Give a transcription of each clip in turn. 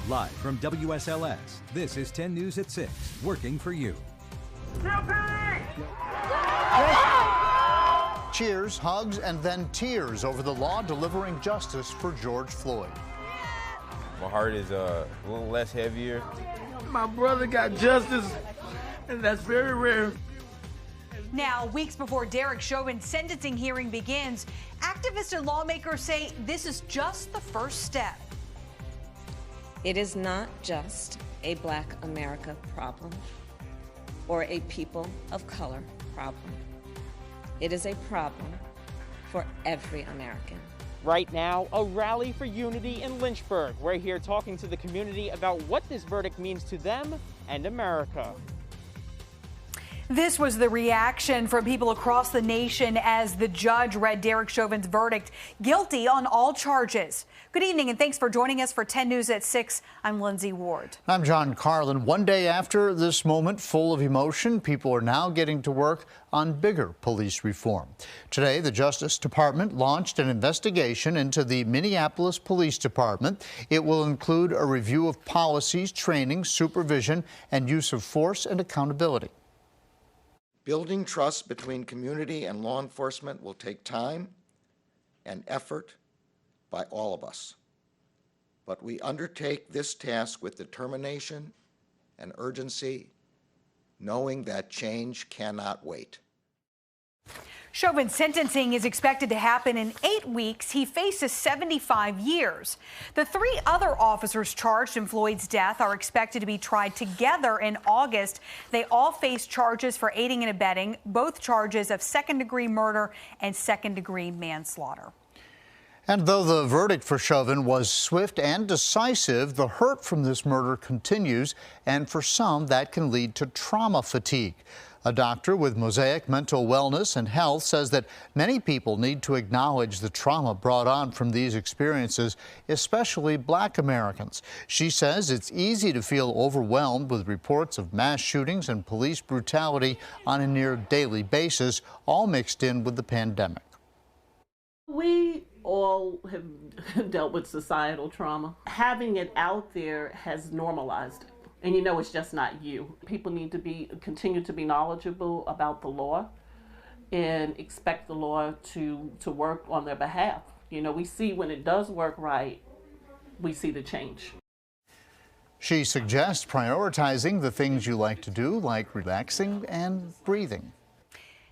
Live from WSLS, this is 10 News at 6, working for you. Cheers, hugs, and then tears over the law delivering justice for George Floyd. My heart is a little less heavier. My brother got justice, and that's very rare. Now, weeks before Derek Chauvin's sentencing hearing begins, activists and lawmakers say this is just the first step. It is not just a Black America problem or a people of color problem. It is a problem for every American. Right now, a rally for unity in Lynchburg. We're here talking to the community about what this verdict means to them and America. This was the reaction from people across the nation as the judge read Derek Chauvin's verdict, guilty on all charges. Good evening and thanks for joining us for 10 News at 6. I'm Lindsay Ward. I'm John Carlin. One day after this moment full of emotion, people are now getting to work on bigger police reform. Today, the Justice Department launched an investigation into the Minneapolis Police Department. It will include a review of policies, training, supervision, and use of force and accountability. Building trust between community and law enforcement will take time and effort by all of us. But we undertake this task with determination and urgency, knowing that change cannot wait. Chauvin's sentencing is expected to happen in 8 weeks. He faces 75 years. The 3 other officers charged in Floyd's death are expected to be tried together in August. They all face charges for aiding and abetting, both charges of second-degree murder and second-degree manslaughter. And though the verdict for Chauvin was swift and decisive, the hurt from this murder continues, and for some, that can lead to trauma fatigue. A doctor with Mosaic Mental Wellness and Health says that many people need to acknowledge the trauma brought on from these experiences, especially Black Americans. She says it's easy to feel overwhelmed with reports of mass shootings and police brutality on a near daily basis, all mixed in with the pandemic. We all have dealt with societal trauma. Having it out there has normalized it. And you know it's just not you. People need to continue to be knowledgeable about the law and expect the law to work on their behalf. You know, we see when it does work right, we see the change. She suggests prioritizing the things you like to do, like relaxing and breathing.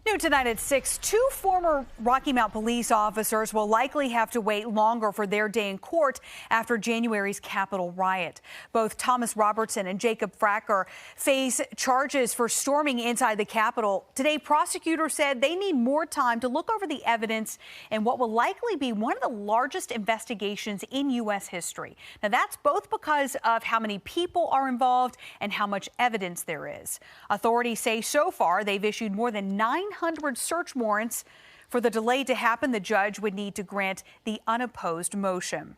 New tonight at 6, 2 former Rocky Mount police officers will likely have to wait longer for their day in court after January's Capitol riot. Both Thomas Robertson and Jacob Fracker face charges for storming inside the Capitol. Today, prosecutors said they need more time to look over the evidence in what will likely be one of the largest investigations in U.S. history. Now, that's both because of how many people are involved and how much evidence there is. Authorities say so far they've issued more than 900 search warrants. For the delay to happen, the judge would need to grant the unopposed motion.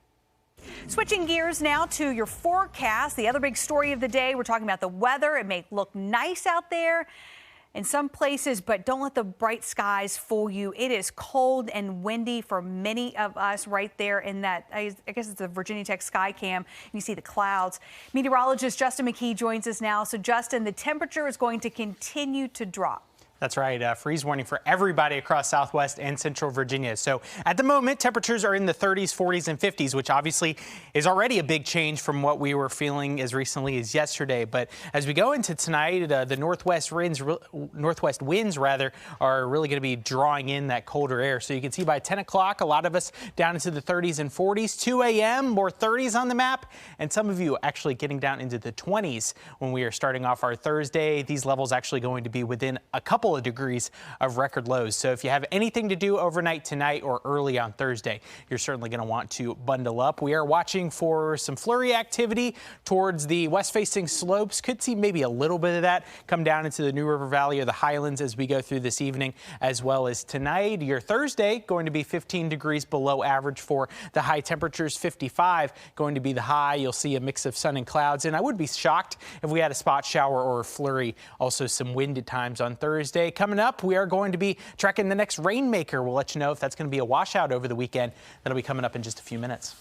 Switching gears now to your forecast. The other big story of the day, we're talking about the weather. It may look nice out there in some places, but don't let the bright skies fool you. It is cold and windy for many of us right there in that, I guess it's the Virginia Tech sky cam. You see the clouds. Meteorologist Justin McKee joins us now. So Justin, the temperature is going to continue to drop. That's right. Freeze warning for everybody across Southwest and Central Virginia. So at the moment, temperatures are in the 30s, 40s, and 50s, which obviously is already a big change from what we were feeling as recently as yesterday. But as we go into tonight, the northwest winds are really going to be drawing in that colder air. So you can see by 10 o'clock, a lot of us down into the 30s and 40s. 2 a.m., more 30s on the map. And some of you actually getting down into the 20s when we are starting off our Thursday. These levels actually going to be within a couple of degrees of record lows. So if you have anything to do overnight tonight or early on Thursday, you're certainly going to want to bundle up. We are watching for some flurry activity towards the west-facing slopes. Could see maybe a little bit of that come down into the New River Valley or the Highlands as we go through this evening, as well as tonight. Your Thursday going to be 15 degrees below average for the high temperatures, 55 going to be the high. You'll see a mix of sun and clouds, and I would be shocked if we had a spot shower or a flurry. Also some wind at times on Thursday. Coming up, we are going to be tracking the next rainmaker. We'll let you know if that's going to be a washout over the weekend. That'll be coming up in just a few minutes.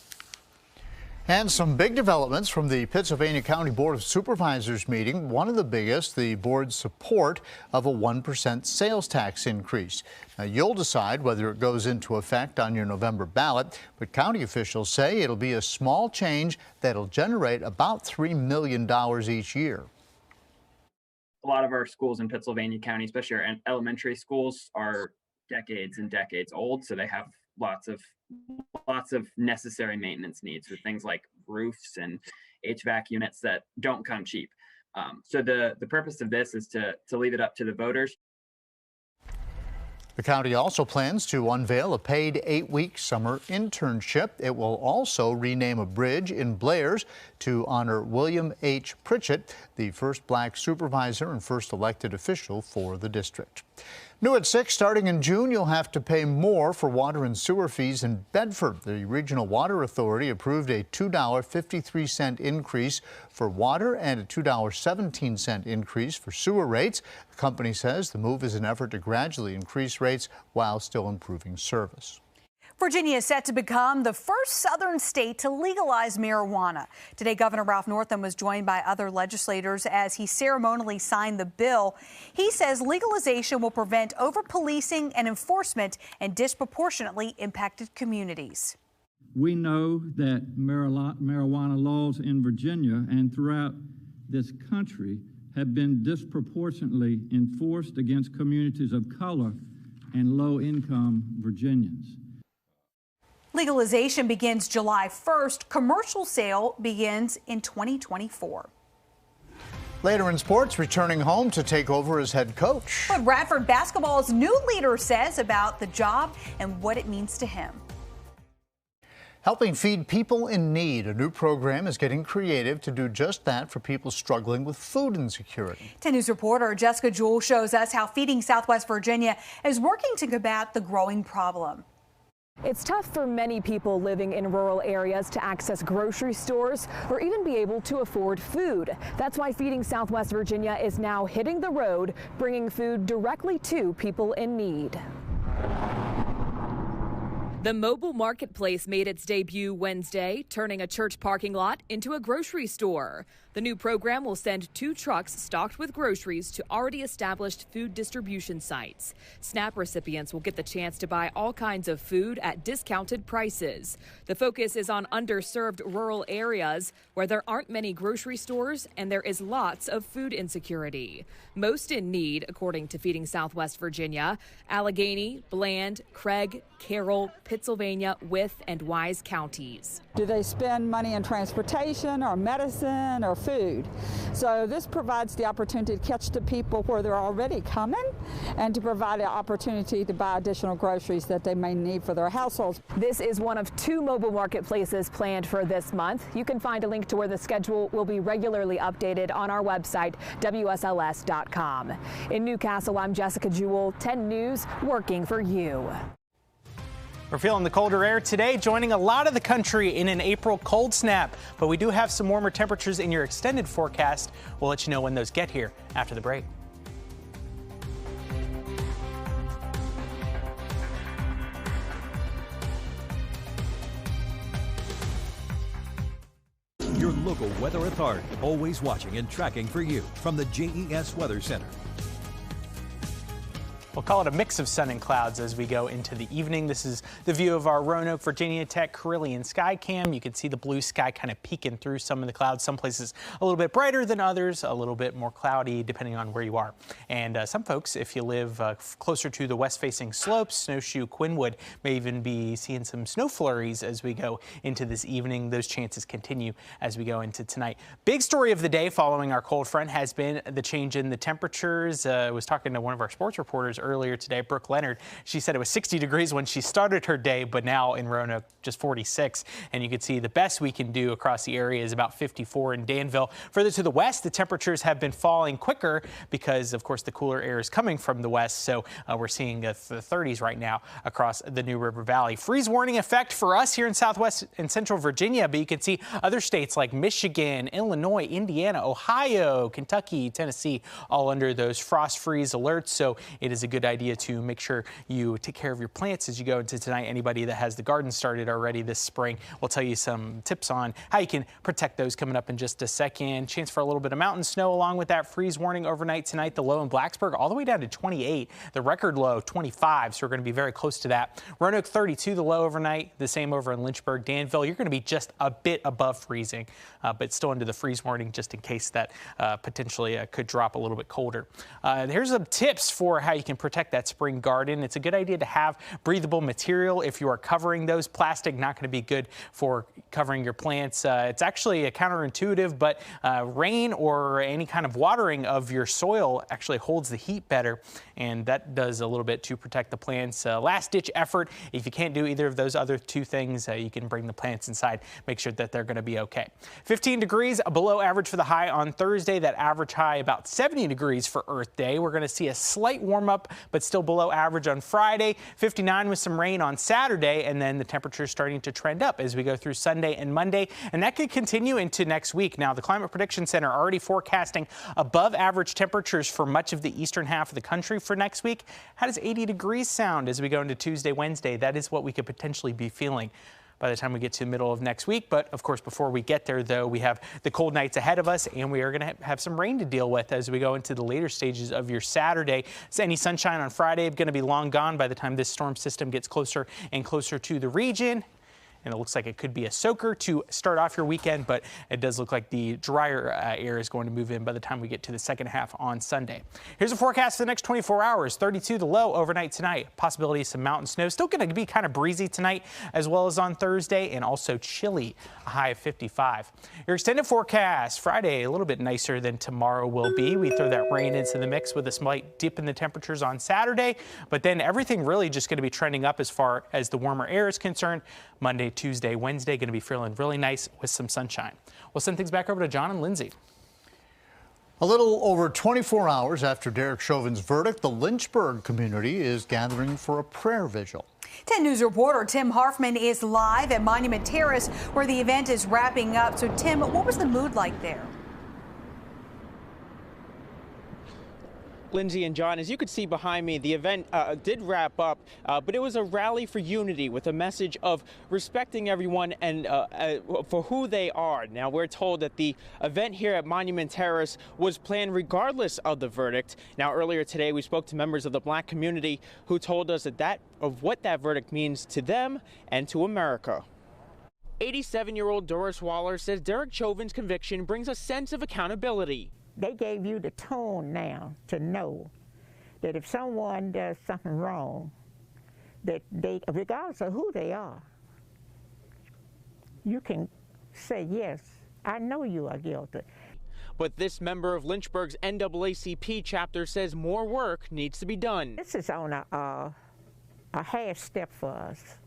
And some big developments from the Pittsylvania County Board of Supervisors meeting. One of the biggest, the board's support of a 1% sales tax increase. Now, you'll decide whether it goes into effect on your November ballot, but county officials say it'll be a small change that'll generate about $3 million each year. A lot of our schools in Pittsylvania County, especially our elementary schools, are decades and decades old, so they have lots of necessary maintenance needs with things like roofs and HVAC units that don't come cheap. So the purpose of this is to leave it up to the voters. The county also plans to unveil a paid 8-week summer internship. It will also rename a bridge in Blair's to honor William H. Pritchett, the first black supervisor and first elected official for the district. New at 6, starting in June, you'll have to pay more for water and sewer fees in Bedford. The Regional Water Authority approved a $2.53 increase for water and a $2.17 increase for sewer rates. The company says the move is an effort to gradually increase rates while still improving service. Virginia is set to become the first southern state to legalize marijuana. Today, Governor Ralph Northam was joined by other legislators as he ceremonially signed the bill. He says legalization will prevent over-policing and enforcement in disproportionately impacted communities. We know that marijuana laws in Virginia and throughout this country have been disproportionately enforced against communities of color and low-income Virginians. Legalization begins July 1st. Commercial sale begins in 2024. Later in sports, returning home to take over as head coach. What Radford basketball's new leader says about the job and what it means to him. Helping feed people in need. A new program is getting creative to do just that for people struggling with food insecurity. 10 News reporter Jessica Jewell shows us how Feeding Southwest Virginia is working to combat the growing problem. It's tough for many people living in rural areas to access grocery stores or even be able to afford food. That's why Feeding Southwest Virginia is now hitting the road, bringing food directly to people in need. The mobile marketplace made its debut Wednesday, turning a church parking lot into a grocery store. The new program will send 2 trucks stocked with groceries to already established food distribution sites. SNAP recipients will get the chance to buy all kinds of food at discounted prices. The focus is on underserved rural areas where there aren't many grocery stores and there is lots of food insecurity. Most in need, according to Feeding Southwest Virginia, Allegheny, Bland, Craig, Carroll, Pittsylvania, Wythe, and Wise counties. Do they spend money on transportation or medicine or food? So this provides the opportunity to catch the people where they're already coming and to provide an opportunity to buy additional groceries that they may need for their households. This is one of 2 mobile marketplaces planned for this month. You can find a link to where the schedule will be regularly updated on our website, WSLS.com. In Newcastle, I'm Jessica Jewell, 10 News, working for you. We're feeling the colder air today, joining a lot of the country in an April cold snap. But we do have some warmer temperatures in your extended forecast. We'll let you know when those get here after the break. Your local weather authority, always watching and tracking for you from the JES Weather Center. We'll call it a mix of sun and clouds as we go into the evening. This is the view of our Roanoke, Virginia Tech Carillion sky cam. You can see the blue sky kind of peeking through some of the clouds. Some places a little bit brighter than others, a little bit more cloudy depending on where you are. And some folks, if you live closer to the west-facing slopes, Snowshoe, Quinwood, may even be seeing some snow flurries as we go into this evening. Those chances continue as we go into tonight. Big story of the day following our cold front has been the change in the temperatures. I was talking to one of our sports reporters earlier today, Brooke Leonard. She said it was 60 degrees when she started her day, but now in Roanoke, just 46. And you can see the best we can do across the area is about 54 in Danville. Further to the west, the temperatures have been falling quicker because, of course, the cooler air is coming from the west. So we're seeing the 30s right now across the New River Valley. Freeze warning effect for us here in southwest and central Virginia, but you can see other states like Michigan, Illinois, Indiana, Ohio, Kentucky, Tennessee, all under those frost freeze alerts. So it is a good idea to make sure you take care of your plants as you go into tonight. Anybody that has the garden started already this spring, we'll tell you some tips on how you can protect those coming up in just a second. Chance for a little bit of mountain snow along with that freeze warning overnight tonight. The low in Blacksburg all the way down to 28. The record low 25, so we're going to be very close to that. Roanoke 32, the low overnight. The same over in Lynchburg. Danville, you're going to be just a bit above freezing, but still under the freeze warning just in case that potentially could drop a little bit colder. Here's some tips for how you can protect that spring garden. It's a good idea to have breathable material if you are covering those. Plastic not going to be good for covering your plants. It's actually counterintuitive, but rain or any kind of watering of your soil actually holds the heat better, and that does a little bit to protect the plants. Last-ditch effort. If you can't do either of those other two things, you can bring the plants inside, make sure that they're going to be okay. 15 degrees below average for the high on Thursday. That average high about 70 degrees for Earth Day. We're going to see a slight warm up, but still below average on Friday. 59 with some rain on Saturday, and then the temperature starting to trend up as we go through Sunday and Monday, and that could continue into next week. Now, the Climate Prediction Center already forecasting above average temperatures for much of the eastern half of the country for next week. How does 80 degrees sound as we go into Tuesday, Wednesday? That is what we could potentially be feeling by the time we get to the middle of next week. But of course, before we get there, though, we have the cold nights ahead of us, and we are going to have some rain to deal with as we go into the later stages of your Saturday. So any sunshine on Friday going to be long gone by the time this storm system gets closer and closer to the region. And it looks like it could be a soaker to start off your weekend, but it does look like the drier air is going to move in by the time we get to the second half on Sunday. Here's a forecast for the next 24 hours. 32 the low overnight tonight. Possibility of some mountain snow. Still going to be kind of breezy tonight as well as on Thursday, and also chilly, a high of 55. Your extended forecast Friday a little bit nicer than tomorrow will be. We throw that rain into the mix with a slight dip in the temperatures on Saturday, but then everything really just going to be trending up as far as the warmer air is concerned. Monday, Tuesday, Wednesday going to be feeling really nice with some sunshine. We'll send things back over to John and Lindsay. A little over 24 hours after Derek Chauvin's verdict, the Lynchburg community is gathering for a prayer vigil. 10 News reporter Tim Harfman is live at Monument Terrace where the event is wrapping up. So Tim, what was the mood like there? Lindsay and John, as you could see behind me, the event did wrap up, but it was a rally for unity with a message of respecting everyone and for who they are. Now, we're told that the event here at Monument Terrace was planned regardless of the verdict. Now, earlier today, we spoke to members of the black community who told us of what that verdict means to them and to America. 87-year-old Doris Waller says Derek Chauvin's conviction brings a sense of accountability. They gave you the tone now to know that if someone does something wrong, that they, regardless of who they are, you can say, yes, I know you are guilty. But this member of Lynchburg's NAACP chapter says more work needs to be done. This is on a half step for us.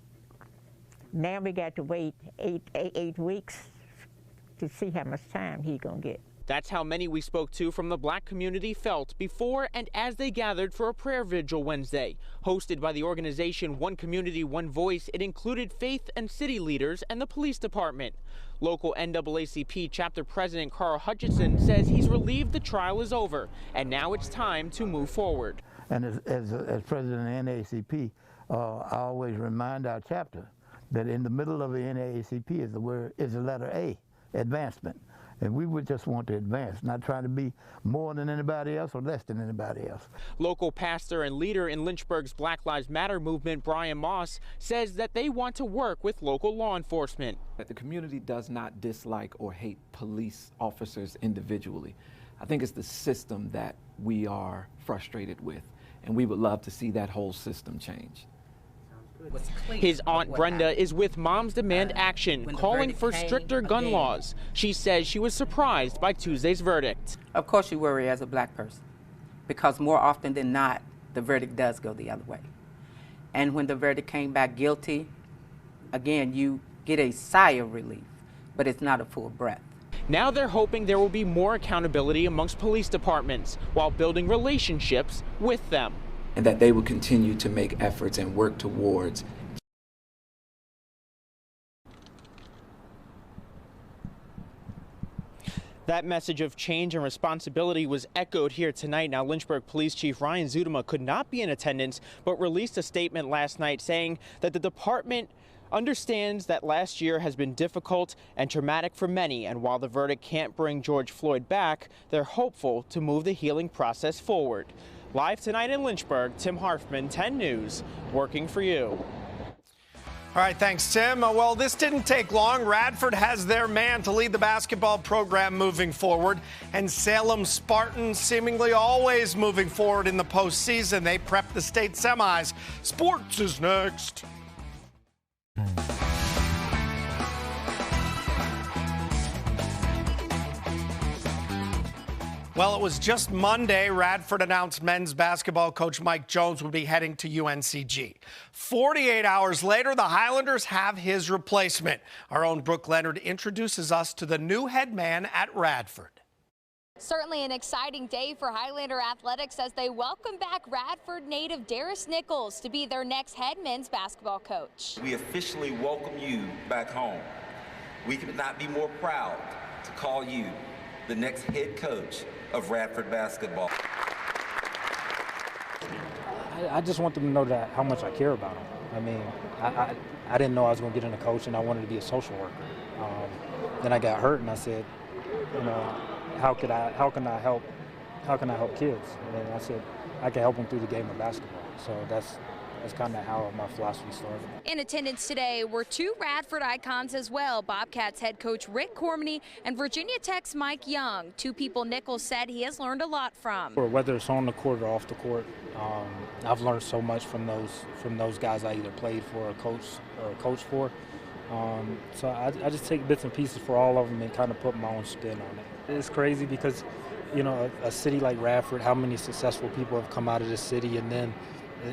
Now we got to wait eight weeks to see how much time he's going to get. That's how many we spoke to from the black community felt before and as they gathered for a prayer vigil Wednesday. Hosted by the organization One Community, One Voice, it included faith and city leaders and the police department. Local NAACP chapter president Carl Hutchinson says he's relieved the trial is over and now it's time to move forward. And as president of the NAACP, I always remind our chapter that in the middle of the NAACP is the letter A, advancement. And we would just want to advance, not trying to be more than anybody else or less than anybody else. Local pastor and leader in Lynchburg's Black Lives Matter movement, Brian Moss, says that they want to work with local law enforcement. The community does not dislike or hate police officers individually. I think it's the system that we are frustrated with, and we would love to see that whole system change. His Aunt Brenda is with Moms Demand Action, calling for stricter gun laws. She says she was surprised by Tuesday's verdict. Of course you worry as a black person, because more often than not, the verdict does go the other way. And when the verdict came back guilty, again, you get a sigh of relief, but it's not a full breath. Now they're hoping there will be more accountability amongst police departments while building relationships with them. And that they will continue to make efforts and work towards. That message of change and responsibility was echoed here tonight. Now, Lynchburg Police Chief Ryan Zudema could not be in attendance, but released a statement last night saying that the department understands that last year has been difficult and traumatic for many, and while the verdict can't bring George Floyd back, they're hopeful to move the healing process forward. Live tonight in Lynchburg, Tim Harfman, 10 News, working for you. All right, thanks, Tim. Well, this didn't take long. Radford has their man to lead the basketball program moving forward, and Salem Spartans seemingly always moving forward in the postseason. They prep the state semis. Sports is next. Well, it was just Monday. Radford announced men's basketball coach Mike Jones would be heading to UNCG. 48 hours later, the Highlanders have his replacement. Our own Brooke Leonard introduces us to the new head man at Radford. Certainly an exciting day for Highlander athletics as they welcome back Radford native Darius Nichols to be their next head men's basketball coach. We officially welcome you back home. We could not be more proud to call you the next head coach of Radford basketball. I just want them to know that how much I care about them. I mean, I didn't know I was going to get into coaching. I wanted to be a social worker. Then I got hurt, and I said, you know, how can I help kids? And I said I can help them through the game of basketball. So that's kind of how my philosophy started. In attendance today were two Radford icons as well, Bobcats head coach Rick Cormany and Virginia Tech's Mike Young, two people Nichols said he has learned a lot from. Whether it's on the court or off the court, I've learned so much from those guys I either played for or coached for. So I just take bits and pieces for all of them and kind of put my own spin on it. It's crazy because, you know, a city like Radford, how many successful people have come out of this city, and then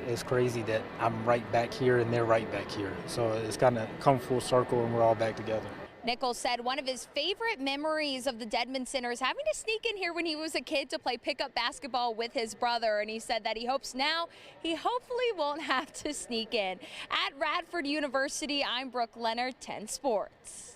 it's crazy that I'm right back here and they're right back here. So it's kind of come full circle and we're all back together. Nichols said one of his favorite memories of the Dedman Center is having to sneak in here when he was a kid to play pickup basketball with his brother. And he said that he hopes now he hopefully won't have to sneak in. At Radford University, I'm Brooke Leonard, 10 Sports.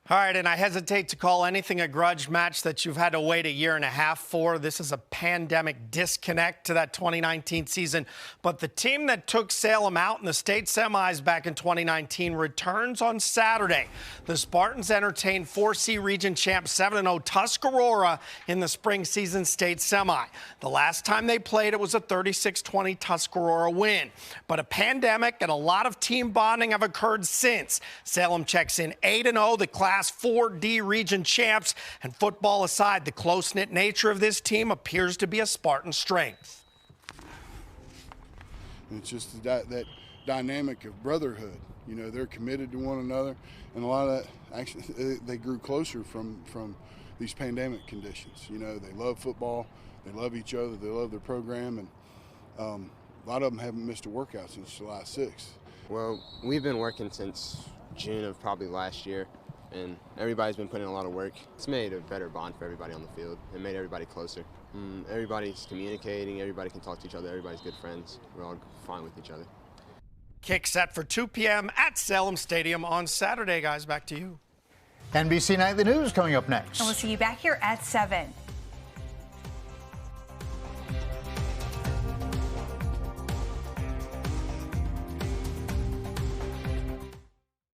All right, and I hesitate to call anything a grudge match that you've had to wait a year and a half for. This is a pandemic disconnect to that 2019 season. But the team that took Salem out in the state semis back in 2019 returns on Saturday. The Spartans entertained 4C region champ 7-0 Tuscarora in the spring season state semi. The last time they played, it was a 36-20 Tuscarora win. But a pandemic and a lot of team bonding have occurred since. Salem checks in 8-0, the Class 4D region champs, and football aside, the close-knit nature of this team appears to be a Spartan strength. It's just that dynamic of brotherhood. You know, they're committed to one another, and a lot of that, actually, they grew closer from these pandemic conditions. You know, they love football, they love each other, they love their program, and a lot of them haven't missed a workout since July 6th. Well, we've been working since June of probably last year, and everybody's been putting in a lot of work. It's made a better bond for everybody on the field. It made everybody closer. Everybody's communicating, everybody can talk to each other, everybody's good friends. We're all fine with each other. Kick set for 2 p.m. at Salem Stadium on Saturday, guys. Back to you. NBC Nightly News coming up next. And we'll see you back here at 7.